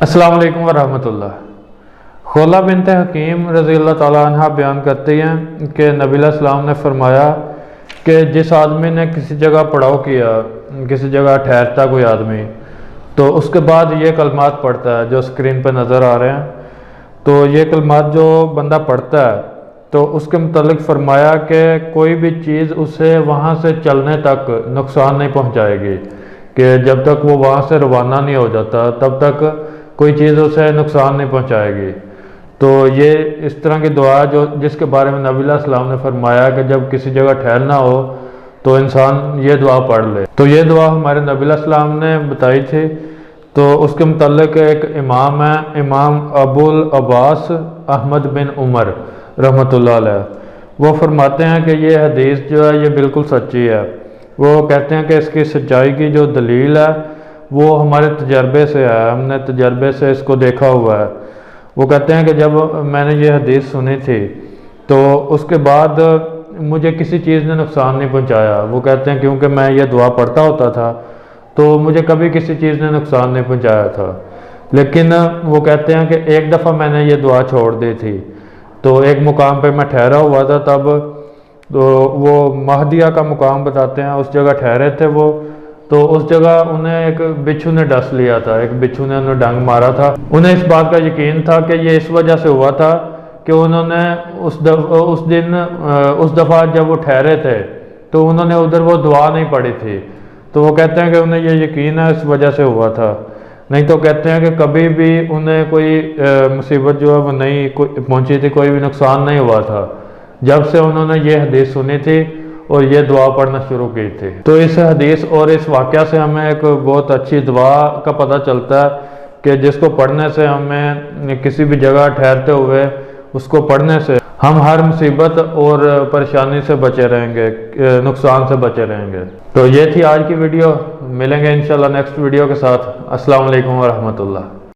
अस्सलाम वालेकुम वरहमतुल्लाह। खुला बिनत हकीम रज़ी अल्लाह ताला अन्हा बयान करती हैं कि नबी अलैहिस्सलाम ने फरमाया कि जिस आदमी ने किसी जगह पड़ाव किया, किसी जगह ठहरता कोई आदमी, तो उसके बाद ये कलमात पढ़ता है जो स्क्रीन पर नज़र आ रहे हैं। तो ये कलमात जो बंदा पढ़ता है तो उसके मुतल्लिक फरमाया कि कोई भी चीज़ उसे वहाँ से चलने तक नुकसान नहीं पहुँचाएगी, कि जब तक वो वहाँ से रवाना नहीं हो जाता तब तक कोई चीज़ उसे नुकसान नहीं पहुँचाएगी। तो ये इस तरह की दुआ जो जिसके बारे में नबी अलैहिस्सलाम ने फरमाया कि जब किसी जगह ठहरना हो तो इंसान ये दुआ पढ़ ले। तो ये दुआ हमारे नबी अलैहिस्सलाम ने बताई थी। तो उसके मुतल्लिक एक इमाम है, इमाम अबुल अब्बास अहमद बिन उमर रहमतुल्लाह अलैह, वो फरमाते हैं कि ये हदीस जो है ये बिल्कुल सच्ची है। वो कहते हैं कि इसकी सच्चाई की जो दलील है वो हमारे तजर्बे से है, हमने तजर्बे से इसको देखा हुआ है। वो कहते हैं कि जब मैंने ये हदीस सुनी थी तो उसके बाद मुझे किसी चीज़ ने नुकसान नहीं पहुंचाया। वो कहते हैं क्योंकि मैं ये दुआ पढ़ता होता था तो मुझे कभी किसी चीज़ ने नुकसान नहीं पहुंचाया था। लेकिन वो कहते हैं कि एक दफ़ा मैंने ये दुआ छोड़ दी थी। तो एक मुकाम पे मैं ठहरा हुआ था, तब तो वो महदिया का मुकाम बताते हैं, उस जगह ठहरे थे वो। तो उस जगह उन्हें एक बिच्छू ने डस लिया था, एक बिच्छू ने उन्हें डंग मारा था। उन्हें इस बात का यकीन था कि ये इस वजह से हुआ था कि उन्होंने उस दफ़ा जब वो ठहरे थे तो उन्होंने उधर वो दुआ नहीं पढ़ी थी। तो वो कहते हैं कि उन्हें ये यकीन है इस वजह से हुआ था। नहीं तो कहते हैं कि कभी भी उन्हें कोई मुसीबत जो है वो नहीं पहुंची थी, कोई भी नुकसान नहीं हुआ था जब से उन्होंने ये हदीस सुनी थी और ये दुआ पढ़ना शुरू की थी। तो इस हदीस और इस वाक़या से हमें एक बहुत अच्छी दुआ का पता चलता है कि जिसको पढ़ने से हमें किसी भी जगह ठहरते हुए उसको पढ़ने से हम हर मुसीबत और परेशानी से बचे रहेंगे, नुकसान से बचे रहेंगे। तो ये थी आज की वीडियो। मिलेंगे इंशाल्लाह नेक्स्ट वीडियो के साथ। अस्सलाम वालेकुम वरहमतुल्लाह।